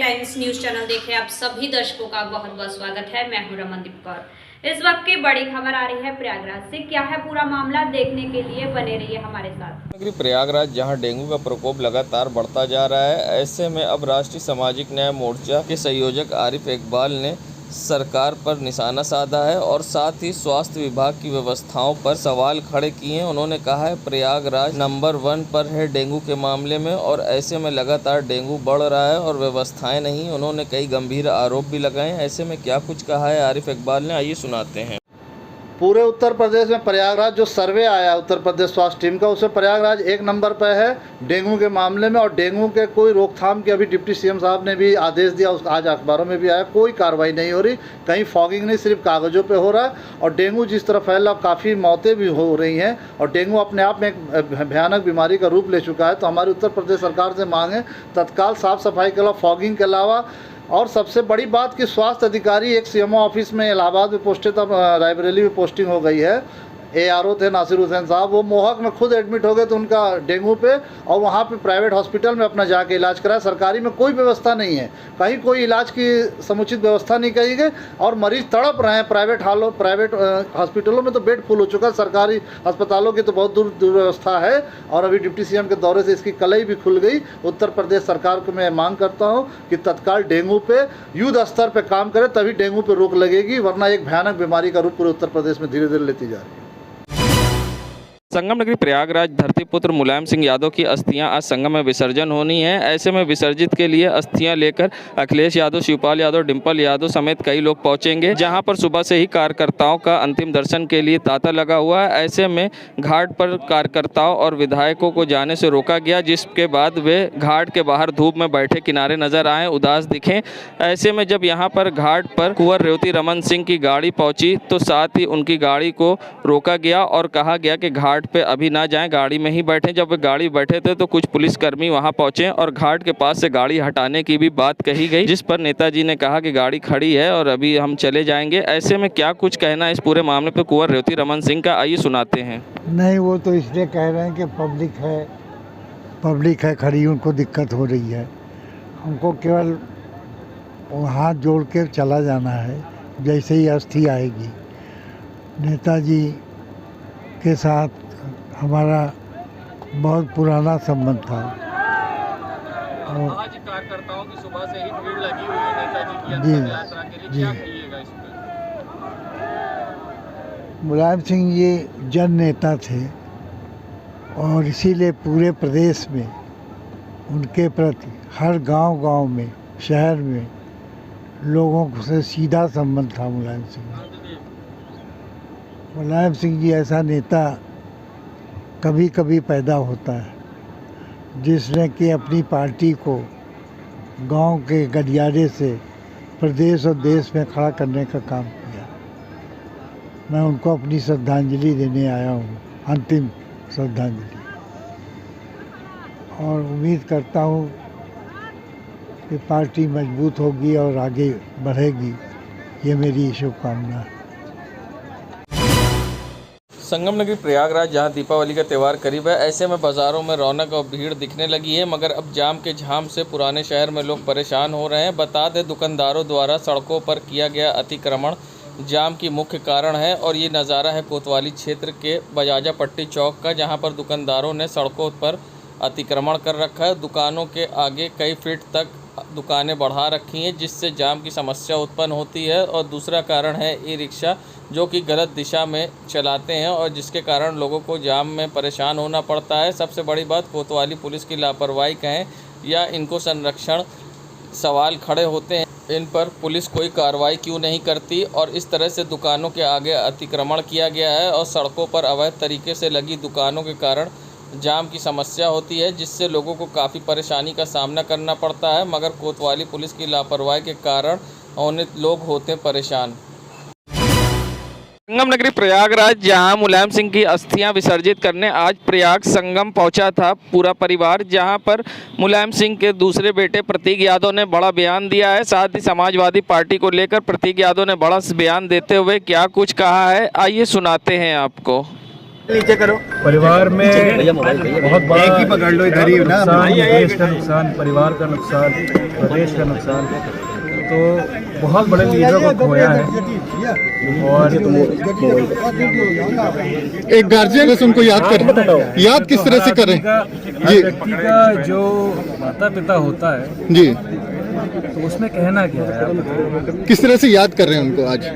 Times news channel देखे आप सभी दर्शकों का बहुत बहुत स्वागत है। मैं हूं रमनदीप कौर। इस वक्त की बड़ी खबर आ रही है प्रयागराज से। क्या है पूरा मामला, देखने के लिए बने रहिए हमारे साथ। प्रयागराज जहां डेंगू का प्रकोप लगातार बढ़ता जा रहा है, ऐसे में अब राष्ट्रीय सामाजिक न्याय मोर्चा के संयोजक आरिफ इकबाल ने सरकार पर निशाना साधा है और साथ ही स्वास्थ्य विभाग की व्यवस्थाओं पर सवाल खड़े किए हैं। उन्होंने कहा है प्रयागराज नंबर 1 पर है डेंगू के मामले में और ऐसे में लगातार डेंगू बढ़ रहा है और व्यवस्थाएं नहीं। उन्होंने कई गंभीर आरोप भी लगाए। ऐसे में क्या कुछ कहा है आरिफ इकबाल ने, आइए सुनाते हैं। पूरे उत्तर प्रदेश में प्रयागराज जो सर्वे आया उत्तर प्रदेश स्वास्थ्य टीम का, उसमें प्रयागराज 1 नंबर पर है डेंगू के मामले में। और डेंगू के कोई रोकथाम की अभी डिप्टी सीएम साहब ने भी आदेश दिया, उस आज अखबारों में भी आया, कोई कार्रवाई नहीं हो रही। कहीं फॉगिंग नहीं, सिर्फ कागज़ों पे हो रहा है। और डेंगू जिस तरह फैला, काफ़ी मौतें भी हो रही हैं और डेंगू अपने आप में एक भयानक बीमारी का रूप ले चुका है। तो हमारी उत्तर प्रदेश सरकार से मांग है तत्काल साफ़ सफाई के अलावा, फॉगिंग के अलावा, और सबसे बड़ी बात कि स्वास्थ्य अधिकारी एक सीएमओ ऑफिस में इलाहाबाद में पोस्टेड, अब रायबरेली में पोस्टिंग हो गई है। एआरओ थे नासिर हुसैन साहब, वो मोहक में खुद एडमिट हो गए तो उनका डेंगू पे, और वहाँ पे प्राइवेट हॉस्पिटल में अपना जाके इलाज कराया। सरकारी में कोई व्यवस्था नहीं है, कहीं कोई इलाज की समुचित व्यवस्था नहीं करी गई और मरीज तड़प रहे हैं। प्राइवेट हॉस्पिटलों में तो बेड फुल हो चुका है, सरकारी अस्पतालों की तो बहुत दुर्व्यवस्था है। और अभी डिप्टी सीएम के दौरे से इसकी कलई भी खुल गई। उत्तर प्रदेश सरकार को मैं मांग करता हूँ कि तत्काल डेंगू पे युद्ध स्तर पर काम करे, तभी डेंगू पे रोक लगेगी, वरना एक भयानक बीमारी का रूप पूरे उत्तर प्रदेश में धीरे धीरे लेती जा रही है। संगम नगरी प्रयागराज धरती पुत्र मुलायम सिंह यादव की अस्थियां आज संगम में विसर्जन होनी है। ऐसे में विसर्जित के लिए अस्थियां लेकर अखिलेश यादव, शिवपाल यादव, डिम्पल यादव समेत कई लोग पहुंचेंगे, जहां पर सुबह से ही कार्यकर्ताओं का अंतिम दर्शन के लिए तांता लगा हुआ है। ऐसे में घाट पर कार्यकर्ताओं और विधायकों को जाने से रोका गया, जिसके बाद वे घाट के बाहर धूप में बैठे किनारे नजर आए, उदास दिखे। ऐसे में जब यहाँ पर घाट पर कुंवर रेवती रमन सिंह की गाड़ी पहुंची तो साथ ही उनकी गाड़ी को रोका गया और कहा गया कि घाट पे अभी ना जाएं, गाड़ी में ही बैठे। जब वे गाड़ी बैठे थे तो कुछ पुलिसकर्मी वहां पहुंचे और घाट के पास से गाड़ी हटाने की भी बात कही गई, जिस पर नेताजी ने कहा कि गाड़ी खड़ी है और अभी हम चले जाएंगे। ऐसे में क्या कुछ कहना है इस पूरे मामले पे कुंवर रेवती रमन सिंह का, आइए सुनाते हैं। नहीं, वो तो इसलिए कह रहे हैं कि पब्लिक है खड़ी, उनको दिक्कत हो रही है। हमको केवल हाथ जोड़ के चला जाना है। जैसे ही अस्थि आएगी, नेताजी के साथ हमारा बहुत पुराना संबंध था। और आज कार्यकर्ताओं की सुबह से ही भीड़ लगी हुई है नेताजी की अंतिम यात्रा के लिए, क्या कहिएगा इस पर? मुलायम सिंह ये जन नेता थे और इसीलिए पूरे प्रदेश में उनके प्रति हर गांव में, शहर में लोगों से सीधा संबंध था। मुलायम सिंह जी ऐसा नेता कभी कभी पैदा होता है जिसने कि अपनी पार्टी को गांव के गलियारे से प्रदेश और देश में खड़ा करने का काम किया। मैं उनको अपनी श्रद्धांजलि देने आया हूँ, अंतिम श्रद्धांजलि, और उम्मीद करता हूँ कि पार्टी मजबूत होगी और आगे बढ़ेगी। ये मेरी शुभकामना है। संगम नगरी प्रयागराज जहां दीपावली का त्यौहार करीब है, ऐसे में बाज़ारों में रौनक और भीड़ दिखने लगी है, मगर अब जाम के झाम से पुराने शहर में लोग परेशान हो रहे हैं। बता दें, दुकानदारों द्वारा सड़कों पर किया गया अतिक्रमण जाम की मुख्य कारण है। और ये नज़ारा है कोतवाली क्षेत्र के बजाजा पट्टी चौक का, जहां पर दुकानदारों ने सड़कों पर अतिक्रमण कर रखा है। दुकानों के आगे कई फीट तक दुकानें बढ़ा रखी हैं, जिससे जाम की समस्या उत्पन्न होती है। और दूसरा कारण है ई रिक्शा, जो कि गलत दिशा में चलाते हैं और जिसके कारण लोगों को जाम में परेशान होना पड़ता है। सबसे बड़ी बात कोतवाली पुलिस की लापरवाही कहें या इनको संरक्षण, सवाल खड़े होते हैं इन पर पुलिस कोई कार्रवाई क्यों नहीं करती। और इस तरह से दुकानों के आगे अतिक्रमण किया गया है और सड़कों पर अवैध तरीके से लगी दुकानों के कारण जाम की समस्या होती है, जिससे लोगों को काफ़ी परेशानी का सामना करना पड़ता है। मगर कोतवाली पुलिस की लापरवाही के कारण लोग होते परेशान। संगम नगरी प्रयागराज जहां मुलायम सिंह की अस्थियां विसर्जित करने आज प्रयाग संगम पहुंचा था पूरा परिवार, जहां पर मुलायम सिंह के दूसरे बेटे प्रतीक यादव ने बड़ा बयान दिया है। साथ ही समाजवादी पार्टी को लेकर प्रतीक यादव ने बड़ा बयान देते हुए क्या कुछ कहा है, आइए सुनाते हैं आपको। नीचे करो। परिवार में बहुत बड़ा एक ही पकड़ लो इधर ही ना। नुकसान, देश का नुकसान, परिवार का नुकसान, प्रदेश का नुकसान, तो बहुत बड़े लीडर को खोया है। और एक गार्जियन से उनको याद करें, याद किस तरह से करें? हर व्यक्ति का जो माता पिता होता है जी, तो उसमें कहना क्या है, आप बताइए। किस तरह से याद कर रहे हैं उनको आज?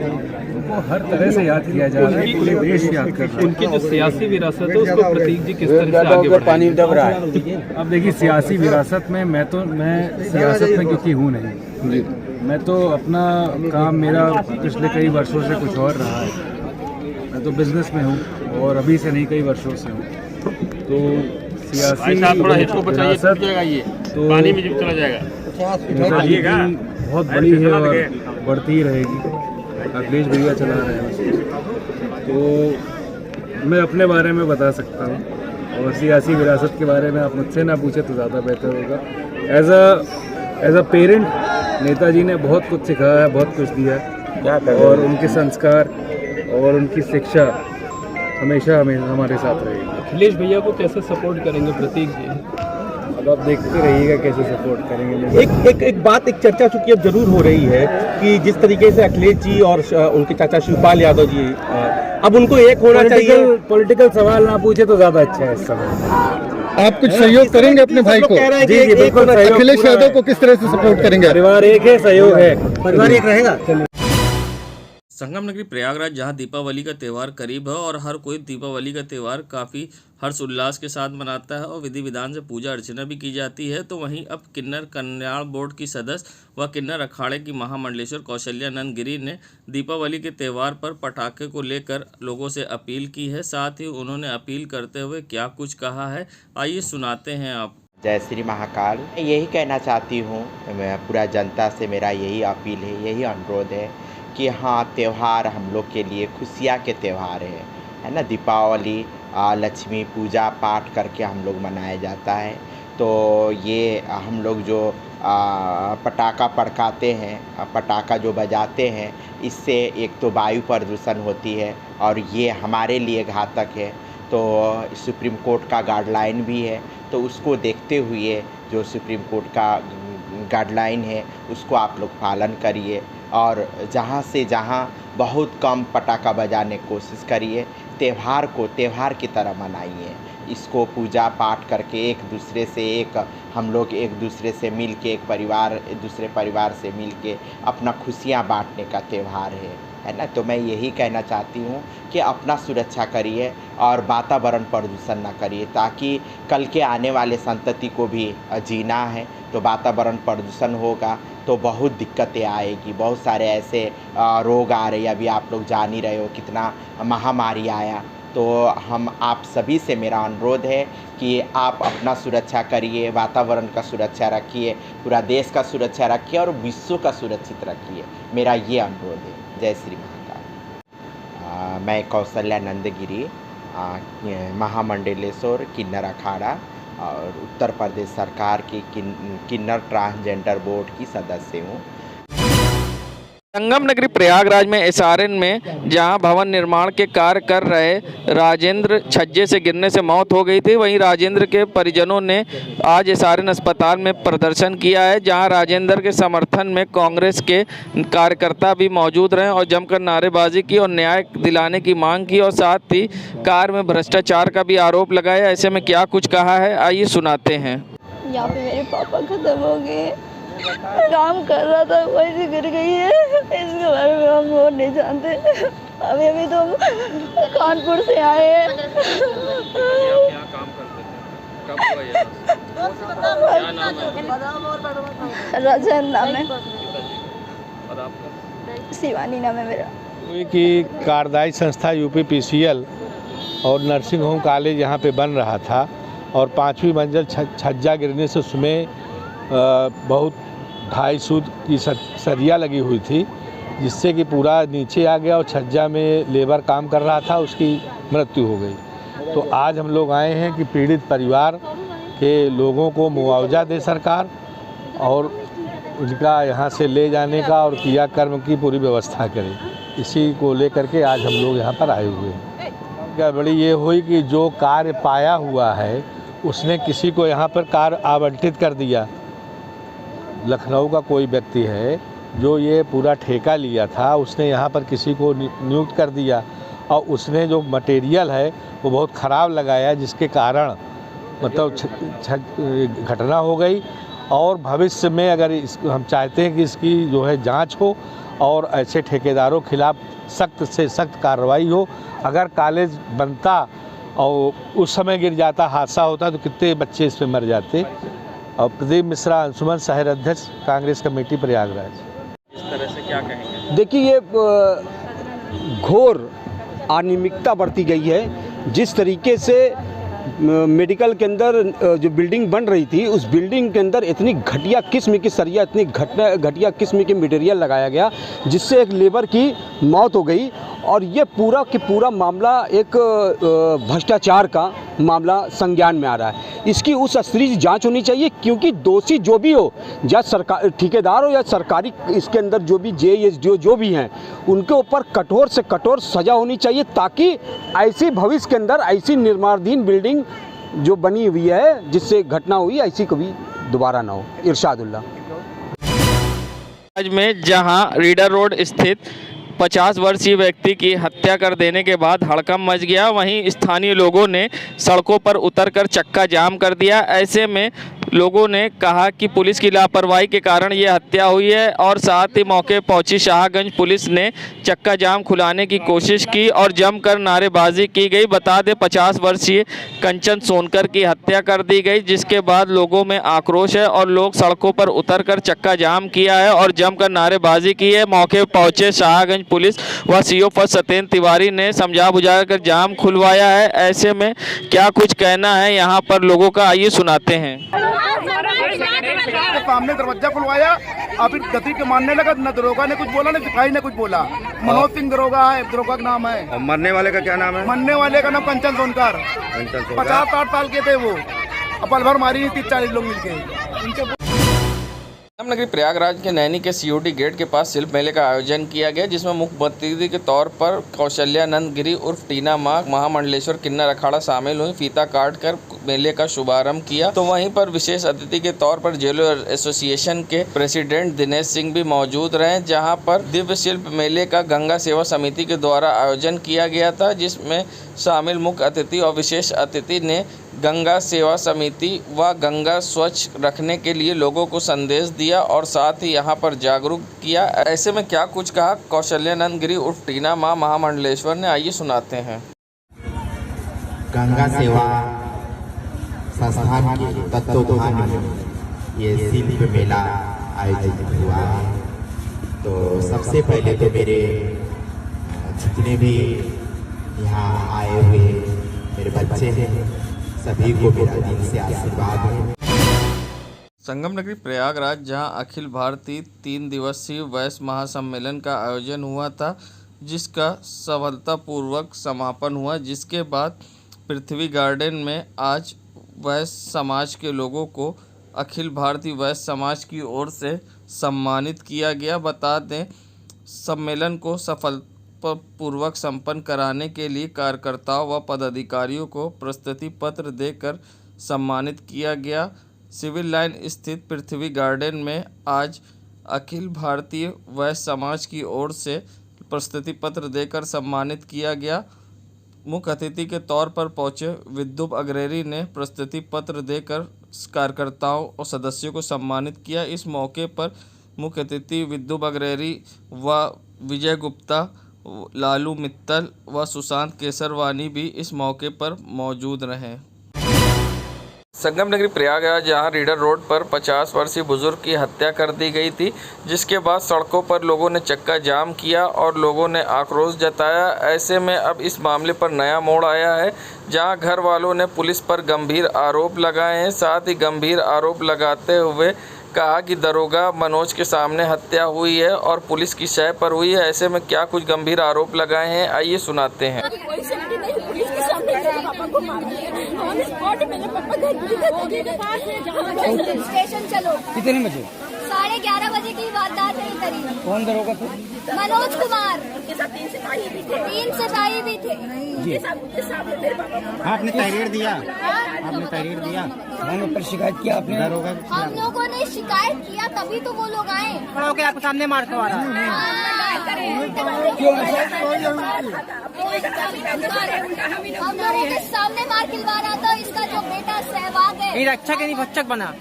उनको हर तरह से याद किया जा रहा है, पूरे देश याद कर रहा है। उनकी जो सियासी विरासत है उसको प्रतीक जी किस तरह से आगे पानी दब रहा है। अब देखिए, सियासी विरासत में मैं सियासत में क्योंकि हूँ नहीं जी, मैं तो अपना काम, मेरा पिछले कई वर्षों से कुछ और रहा है। मैं तो बिजनेस में हूँ और अभी से नहीं, कई वर्षों से हूँ। तो सियासी विरासत तो पानी में चला जाएगा, बहुत बड़ी है और बढ़ती ही रहेगी। अखिलेश भैया चला रहे हैं उसको, तो मैं अपने बारे में बता सकता हूँ, और सियासी विरासत के बारे में आप मुझसे ना पूछे तो ज़्यादा बेहतर होगा। एज अ पेरेंट नेताजी ने बहुत कुछ सिखाया है, बहुत कुछ दिया है, और उनके संस्कार और उनकी शिक्षा हमेशा हमारे साथ रहेगी। अखिलेश भैया को कैसे सपोर्ट करेंगे प्रतीक जी? अब आप देखते रहिएगा कैसे सपोर्ट करेंगे। एक बात, एक चर्चा चूंकि अब जरूर हो रही है कि जिस तरीके से अखिलेश जी और उनके चाचा शिवपाल यादव जी, अब उनको एक होना चाहिए। पॉलिटिकल सवाल ना पूछे तो ज़्यादा अच्छा है इस समय। आप कुछ सहयोग करेंगे अपने भाई को? जी बिल्कुल, अखिलेश यादव को किस तरह से सपोर्ट करेंगे? परिवार एक है, सहयोग है, परिवार एक रहेगा। संगम नगरी प्रयागराज जहां दीपावली का त्यौहार करीब है और हर कोई दीपावली का त्यौहार काफ़ी हर्ष उल्लास के साथ मनाता है और विधि विधान से पूजा अर्चना भी की जाती है, तो वहीं अब किन्नर कल्याण बोर्ड की सदस्य व किन्नर अखाड़े की महामंडलेश्वर कौशल्यानंद गिरी ने दीपावली के त्यौहार पर पटाखे को लेकर लोगों से अपील की है। साथ ही उन्होंने अपील करते हुए क्या कुछ कहा है, आइए सुनाते हैं आप। जय श्री महाकाल। मैं यही कहना चाहती हूँ, मैं पूरा जनता से मेरा यही अपील है, यही अनुरोध है कि हाँ, त्यौहार हम लोग के लिए खुशियाँ के त्यौहार है ना। दीपावली लक्ष्मी पूजा पाठ करके हम लोग मनाया जाता है। तो ये हम लोग जो पटाखा पड़काते हैं, पटाखा जो बजाते हैं, इससे एक तो वायु प्रदूषण होती है और ये हमारे लिए घातक है। तो सुप्रीम कोर्ट का गाइडलाइन भी है, तो उसको देखते हुए जो सुप्रीम कोर्ट का गाइडलाइन है उसको आप लोग पालन करिए और जहाँ से जहाँ बहुत कम पटाखा बजाने की कोशिश करिए। त्यौहार को त्यौहार की तरह मनाइए। इसको पूजा पाठ करके हम लोग एक दूसरे से मिल के, एक दूसरे परिवार से मिल के अपना खुशियाँ बांटने का त्यौहार है ना। तो मैं यही कहना चाहती हूँ कि अपना सुरक्षा करिए और वातावरण प्रदूषण ना करिए, ताकि कल के आने वाले संतति को भी जीना है। तो वातावरण प्रदूषण होगा तो बहुत दिक्कतें आएगी, बहुत सारे ऐसे रोग आ रहे हैं। अभी आप लोग जान ही रहे हो कितना महामारी आया। तो हम आप सभी से मेरा अनुरोध है कि आप अपना सुरक्षा करिए, वातावरण का सुरक्षा रखिए, पूरा देश का सुरक्षा रखिए और विश्व का सुरक्षित रखिए। मेरा ये अनुरोध है। जय श्री महाकाल। मैं कौशल्यानंद गिरी, महामंडलेश्वर किन्नर अखाड़ा और उत्तर प्रदेश सरकार की किन्नर ट्रांसजेंडर बोर्ड की सदस्य हूँ। संगम नगरी प्रयागराज में एसआरएन में जहां भवन निर्माण के कार्य कर रहे राजेंद्र छज्जे से गिरने से मौत हो गई थी, वहीं राजेंद्र के परिजनों ने आज एसआरएन अस्पताल में प्रदर्शन किया है, जहां राजेंद्र के समर्थन में कांग्रेस के कार्यकर्ता भी मौजूद रहे और जमकर नारेबाजी की और न्याय दिलाने की मांग की और साथ ही कार में भ्रष्टाचार का भी आरोप लगाया। ऐसे में क्या कुछ कहा है, आइए सुनाते हैं। यहाँ पे मेरे पापा खत्म हो गए, काम कर रहा था वैसे गिर गई है। इसके बारे में हम और नहीं जानते। अभी तो हम कानपुर से आए हैं। क्या काम करते थे? कब हुआ ये? क्या नाम है? राजन नाम है। और आपका? शिवानी नाम है मेरा। कि कार्यदायी संस्था UPPCL और नर्सिंग होम कॉलेज यहाँ पे बन रहा था और 5वीं मंजिल छज्जा गिरने से उसमें बहुत 2.5 सूत की सरिया लगी हुई थी, जिससे कि पूरा नीचे आ गया और छज्जा में लेबर काम कर रहा था, उसकी मृत्यु हो गई। तो आज हम लोग आए हैं कि पीड़ित परिवार के लोगों को मुआवजा दे सरकार और उनका यहाँ से ले जाने का और क्रियाकर्म की पूरी व्यवस्था करे। इसी को लेकर के आज हम लोग यहाँ पर आए हुए हैं। गड़बड़ी ये हुई कि जो कार्य पाया हुआ है उसने किसी को यहाँ पर कार्य आवंटित कर दिया। लखनऊ का कोई व्यक्ति है जो ये पूरा ठेका लिया था, उसने यहाँ पर किसी को नियुक्त कर दिया और उसने जो मटेरियल है वो बहुत ख़राब लगाया, जिसके कारण मतलब घटना हो गई। और भविष्य में अगर हम चाहते हैं कि इसकी जो है जांच हो और ऐसे ठेकेदारों के खिलाफ सख्त से सख्त कार्रवाई हो। अगर कॉलेज बनता और उस समय गिर जाता, हादसा होता, तो कितने बच्चे इस पर मर जाते। और प्रदीप मिश्रा, अंशुमन शहर अध्यक्ष, कांग्रेस कमेटी प्रयागराज। इस तरह से क्या कहेंगे? देखिए, ये घोर अनियमितता बरती गई है। जिस तरीके से मेडिकल के अंदर जो बिल्डिंग बन रही थी, उस बिल्डिंग के अंदर इतनी घटिया किस्म की सरिया, इतनी घटिया किस्म के मटेरियल लगाया गया, जिससे एक लेबर की मौत हो गई। और ये पूरा कि पूरा मामला एक भ्रष्टाचार का मामला संज्ञान में आ रहा है। इसकी उस स्तरीय जांच होनी चाहिए, क्योंकि दोषी जो भी हो, या सरकार ठेकेदार हो या सरकारी, इसके अंदर जो भी JSDO जो भी हैं, उनके ऊपर कठोर से कठोर सज़ा होनी चाहिए, ताकि ऐसी भविष्य के अंदर ऐसी निर्माणाधीन बिल्डिंग जो बनी हुई है, जिससे घटना हुई, ऐसी कभी दोबारा ना हो। इरशादुल्लाह। आज में जहां रीडर रोड स्थित 50 वर्षीय व्यक्ति की हत्या कर देने के बाद हड़कंप मच गया, वहीं स्थानीय लोगों ने सड़कों पर उतरकर चक्का जाम कर दिया। ऐसे में लोगों ने कहा कि पुलिस की लापरवाही के कारण ये हत्या हुई है, और साथ ही मौके पहुंची शाहगंज पुलिस ने चक्का जाम खुलाने की कोशिश की और जमकर नारेबाजी की गई। बता दें, 50 वर्षीय कंचन सोनकर की हत्या कर दी गई, जिसके बाद लोगों में आक्रोश है और लोग सड़कों पर उतरकर चक्का जाम किया है और जमकर नारेबाजी की है। मौके पहुंचे शाहगंज पुलिस व CO फर्स्ट सत्येंद्र तिवारी ने समझा बुझाकर जाम खुलवाया है। ऐसे में क्या कुछ कहना है यहाँ पर लोगों का, आइए सुनाते हैं। सामने दरवाजा खुलवाया, अब गति के मानने लगा। न दरोगा ने कुछ बोला, न सिपाही ने कुछ बोला। मनोज सिंह दरोगा है, दरोगा का नाम है। और मरने वाले का क्या नाम है? मरने वाले का नाम कंचन सोनकर। 50-60 साल के थे वो। अब पल भर मारी 30-40 लोग मिलके। नगरी प्रयागराज के नैनी के COD गेट के पास शिल्प मेले का आयोजन किया गया, जिसमें मुख्य अतिथि के तौर पर कौशल्यानंद गिरी उर्फ टीना माँ, महामंडलेश्वर किन्नर अखाड़ा शामिल हुई। फीता काट कर मेले का शुभारंभ किया। तो वहीं पर विशेष अतिथि के तौर पर जेलर एसोसिएशन के प्रेसिडेंट दिनेश सिंह भी मौजूद रहे, जहां पर दिव्य शिल्प मेले का गंगा सेवा समिति के द्वारा आयोजन किया गया था, जिसमें शामिल मुख्य अतिथि और विशेष अतिथि ने गंगा सेवा समिति व गंगा स्वच्छ रखने के लिए लोगों को संदेश दिया और साथ ही यहां पर जागरूक किया। ऐसे में क्या कुछ कहा कौशल्यानंद गिरी उर्फ टीना माँ, महामंडलेश्वर ने, आइए सुनाते हैं। गंगा सेवा संस्थान के तत्वावधान में ये शिल्प मेला आयोजित हुआ है। तो सबसे पहले तो मेरे जितने भी यहाँ आए हुए मेरे बच्चे हैं, सभी को मेरा दिल से आशीर्वाद है। संगम नगरी प्रयागराज, जहां अखिल भारतीय 3 दिवसीय वैश्य महासम्मेलन का आयोजन हुआ था, जिसका सफलतापूर्वक समापन हुआ, जिसके बाद पृथ्वी गार्डन में आज वैश्य समाज के लोगों को अखिल भारतीय वैश्य समाज की ओर से सम्मानित किया गया। बता दें, सम्मेलन को सफलतापूर्वक संपन्न कराने के लिए कार्यकर्ताओं व पदाधिकारियों को प्रस्तुति पत्र देकर सम्मानित किया गया। सिविल लाइन स्थित पृथ्वी गार्डन में आज अखिल भारतीय वैश्य समाज की ओर से प्रस्तुति पत्र देकर सम्मानित किया गया। मुख्य अतिथि के तौर पर पहुंचे विद्युत अग्रणी ने प्रस्तुति पत्र देकर कार्यकर्ताओं और सदस्यों को सम्मानित किया। इस मौके पर मुख्य अतिथि विद्युत अग्रणी व विजय गुप्ता, लालू मित्तल व सुशांत केसरवानी भी इस मौके पर मौजूद रहे। संगम नगरी प्रयागराज, जहां रीडर रोड पर 50 वर्षीय बुजुर्ग की हत्या कर दी गई थी, जिसके बाद सड़कों पर लोगों ने चक्का जाम किया और लोगों ने आक्रोश जताया। ऐसे में अब इस मामले पर नया मोड़ आया है, जहां घर वालों ने पुलिस पर गंभीर आरोप लगाए हैं। साथ ही गंभीर आरोप लगाते हुए कहा कि दरोगा मनोज के सामने हत्या हुई है और पुलिस की शय पर हुई है। ऐसे में क्या कुछ गंभीर आरोप लगाए हैं, आइए सुनाते हैं। स्टेशन चलो। कितने बजे? 11:30 बजे की वारदात है। करी। कौन दरोगा थे? मनोज कुमार। उनके साथ 3 सिपाही भी थे। 3 सिपाही भी थे। आपने तहरीर दिया? आपने तहरीर दिया? मैंने पर शिकायत किया आपने? दरोगा हम लोगों ने शिकायत किया तभी तो वो लोग आए। खड़ा होकर आपके सामने मार के मारा। हम लोगों के सामने मार खिलवा रहा था। इसका जो बेटा सहवाग है, रक्षा के नहीं भक्षक बना,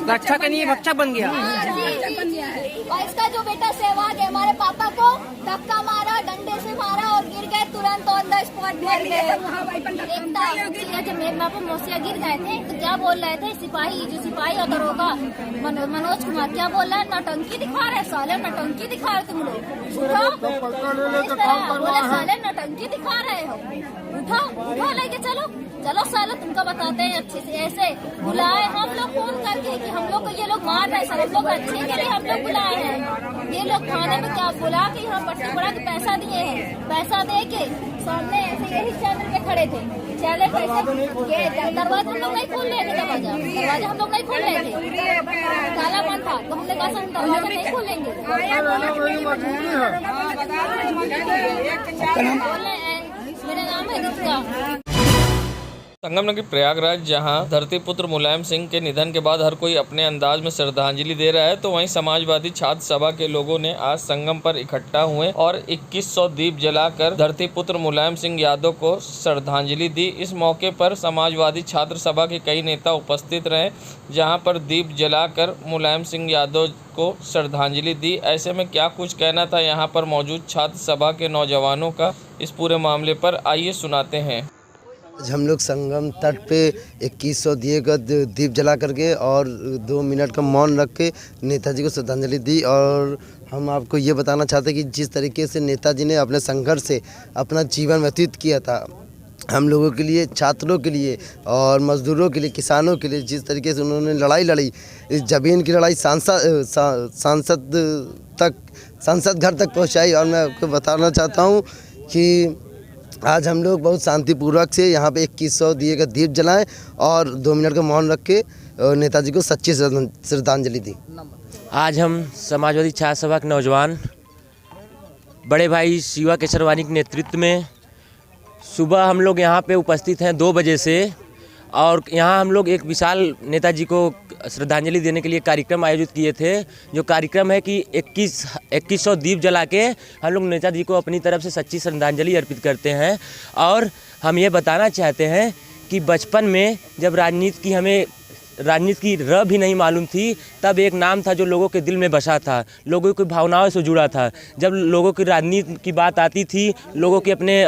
रक्षा के नहीं भक्षक बन गया। और इसका जो बेटा सहवाग है, हमारे पापा को धक्का मारा, डंडे से मारा और गिर गए, तुरंत ऑन द स्पॉट मर गए। जब मेरे पापा मौसिया गिर गए थे तो क्या बोल रहे थे सिपाही, जो सिपाही अगर होगा मनोज कुमार, क्या बोल रहा है? नौटंकी दिखा रहे साले, नौटंकी दिखा रहे तुम लोग, उठाओ। बोले साले नौटंकी दिखा रहे हो, उठाओ लेके चलो साले, तुमको बताते हैं अच्छे से। ऐसे बुलाए हम लोग फोन करके कि हम लोग को ये लोग मार रहे सर, हम लोग अच्छे के लिए हम लोग बुलाए हैं। ये लोग खाने में क्या बुला के यहाँ पट्टी पड़ा के पैसा दिए हैं, पैसा दे के सामने ऐसे यही चैनल पे खड़े थे। चैनल पैसे ये दरवाजा हम लोग नहीं खोल रहे थे, दरवाजा हम लोग नहीं खोल रहे थे, ताला बंद था। तो हमने कहा सर दरवाजा नहीं खोलेंगे। मेरा नाम है रितिका। संगमनगर प्रयागराज जहां धरतीपुत्र मुलायम सिंह के निधन के बाद हर कोई अपने अंदाज में श्रद्धांजलि दे रहा है, तो वहीं समाजवादी छात्र सभा के लोगों ने आज संगम पर इकट्ठा हुए और 2100 दीप जलाकर धरतीपुत्र मुलायम सिंह यादव को श्रद्धांजलि दी। इस मौके पर समाजवादी छात्र सभा के कई नेता उपस्थित रहे, जहां पर दीप जलाकर मुलायम सिंह यादव को श्रद्धांजलि दी। ऐसे में क्या कुछ कहना था यहाँ पर मौजूद छात्र सभा के नौजवानों का इस पूरे मामले पर, आइए सुनाते हैं। हम लोग संगम तट पे 2100 दिए गए दीप जला करके और 2 मिनट का मौन रख के नेताजी को श्रद्धांजलि दी। और हम आपको ये बताना चाहते हैं कि जिस तरीके से नेताजी ने अपने संघर्ष से अपना जीवन व्यतीत किया था, हम लोगों के लिए, छात्रों के लिए और मजदूरों के लिए, किसानों के लिए, जिस तरीके से उन्होंने लड़ाई लड़ी, इस ज़मीन की लड़ाई सांसद घर तक पहुंचाई। और मैं आपको बताना चाहता हूं कि आज हम लोग बहुत शांतिपूर्वक से यहाँ पे 2100 दिए गए दीप जलाएं और 2 मिनट का मौन रख के नेताजी को सच्ची श्रद्धांजलि दी। आज हम समाजवादी छात्र सभा के नौजवान बड़े भाई शिवा केसरवानी के नेतृत्व में सुबह हम लोग यहाँ पे उपस्थित हैं 2 बजे से, और यहाँ हम लोग एक विशाल नेताजी को श्रद्धांजलि देने के लिए कार्यक्रम आयोजित किए थे। जो कार्यक्रम है कि 2100 दीप जला के हम लोग नेताजी को अपनी तरफ से सच्ची श्रद्धांजलि अर्पित करते हैं। और हम ये बताना चाहते हैं कि बचपन में जब राजनीति की र भी नहीं मालूम थी, तब एक नाम था जो लोगों के दिल में बसा था, लोगों की भावनाओं से जुड़ा था। जब लोगों की राजनीति की बात आती थी, लोगों के अपने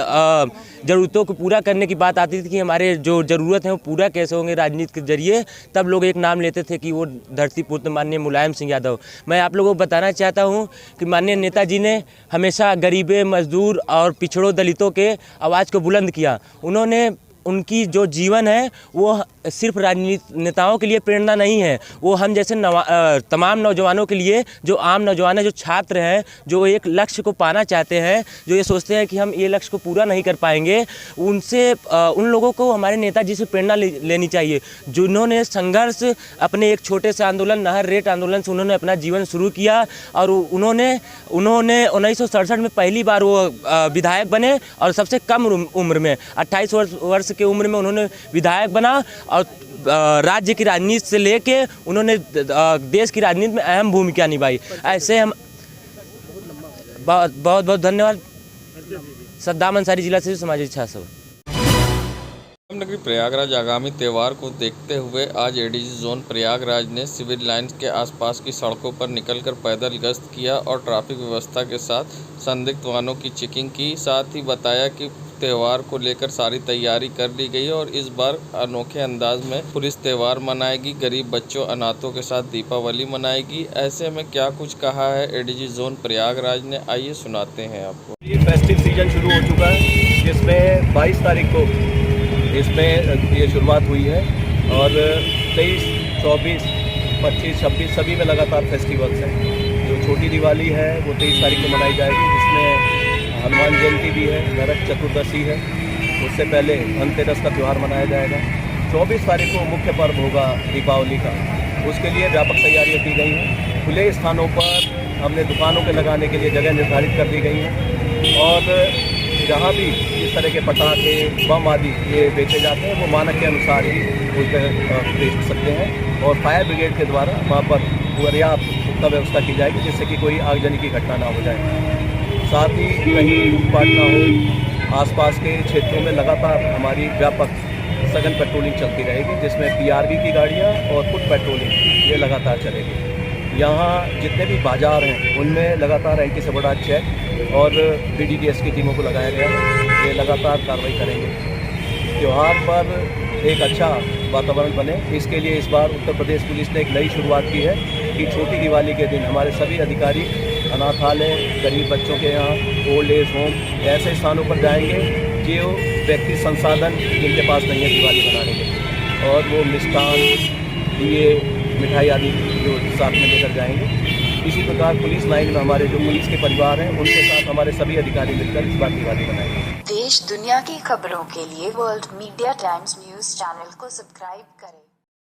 ज़रूरतों को पूरा करने की बात आती थी कि हमारे जो ज़रूरत हैं वो पूरा कैसे होंगे राजनीति के जरिए, तब लोग एक नाम लेते थे कि वो धरतीपुत्र माननीय मुलायम सिंह यादव। मैं आप लोगों को बताना चाहता हूँ कि माननीय नेताजी ने हमेशा गरीबे, मजदूर और पिछड़ों, दलितों के आवाज़ को बुलंद किया। उनकी जो जीवन है वो सिर्फ राजनीतिक नेताओं के लिए प्रेरणा नहीं है, वो हम जैसे तमाम नौजवानों के लिए, जो आम नौजवान हैं, जो छात्र हैं, जो एक लक्ष्य को पाना चाहते हैं, जो ये सोचते हैं कि हम ये लक्ष्य को पूरा नहीं कर पाएंगे, उन लोगों को हमारे नेताजी से प्रेरणा लेनी चाहिए, जिन्होंने संघर्ष अपने एक छोटे से आंदोलन, नहर रेट आंदोलन से उन्होंने अपना जीवन शुरू किया। और उन्होंने 1967 में पहली बार वो विधायक बने और सबसे कम उम्र में 28 वर्ष की उम्र में उन्होंने विधायक बना और राज्य की राजनीति से लेके उन्होंने देश की राजनीति में अहम भूमिका निभाई। ऐसे हम बहुत बहुत धन्यवाद। सद्दाम अंसारी, जिला से समाजवादी छात्र सभा। नगरी प्रयागराज आगामी त्यौहार को देखते हुए आज एडीजी जोन प्रयागराज ने सिविल लाइंस के आसपास की सड़कों पर निकलकर पैदल गश्त किया और ट्रैफिक व्यवस्था के साथ संदिग्ध वाहनों की चेकिंग की। साथ ही बताया कि त्यौहार को लेकर सारी तैयारी कर ली गई और इस बार अनोखे अंदाज में पुलिस त्यौहार मनाएगी, गरीब बच्चों, अनाथों के साथ दीपावली मनाएगी। ऐसे में क्या कुछ कहा है एडीजी जोन प्रयागराज ने, आइए सुनाते हैं आपको। ये फेस्टिव सीजन शुरू हो चुका है, जिसमें 22 तारीख को इसमें ये शुरुआत हुई है और 23, 24, 25, 26 सभी में लगातार फेस्टिवल्स हैं। जो छोटी दिवाली है वो 23 तारीख को मनाई जाएगी, जिसमें हनुमान जयंती भी है, नरक चतुर्दशी है, उससे पहले धनतेरस का त्यौहार मनाया जाएगा। 24 तारीख को मुख्य पर्व होगा दीपावली का, उसके लिए व्यापक तैयारियां की गई हैं। खुले स्थानों पर हमने दुकानों के लगाने के लिए जगह निर्धारित कर दी गई है और जहाँ भी इस तरह के पटाखे बम आदि ये बेचे जाते हैं वो मानक के अनुसार ही उस पर बेच सकते हैं और फायर ब्रिगेड के द्वारा वहाँ पर पर्याप्त पुख्ता व्यवस्था की जाएगी जिससे कि कोई आगजनी की घटना ना हो जाए। साथ ही कहीं लूटपाट ना हो, आसपास के क्षेत्रों में लगातार हमारी व्यापक सघन पेट्रोलिंग चलती रहेगी जिसमें पीआरवी की गाड़ियाँ और फुट पेट्रोलिंग ये लगातार चलेगी। यहाँ जितने भी बाज़ार हैं उनमें लगातार एंटी सबोटा चेक और BDDS की टीमों को लगाया गया है, ये लगातार कार्रवाई करेंगे। त्यौहार पर एक अच्छा वातावरण बने इसके लिए इस बार उत्तर प्रदेश पुलिस ने एक नई शुरुआत की है कि छोटी दिवाली के दिन हमारे सभी अधिकारी अनाथालय, गरीब बच्चों के यहाँ, ओल्ड एज होम ऐसे स्थानों पर जाएंगे जो व्यक्ति संसाधन जिनके पास नहीं है दिवाली मनाने के, और वो मिष्ठान, दिए, मिठाई आदि जो साथ में लेकर जाएंगे। इसी प्रकार पुलिस लाइन में हमारे जो पुलिस के परिवार हैं उनके साथ हमारे सभी अधिकारी मिलकर इस बार दिवाली मनाएंगे। देश दुनिया की खबरों के लिए world media times news channel को सब्सक्राइब करें।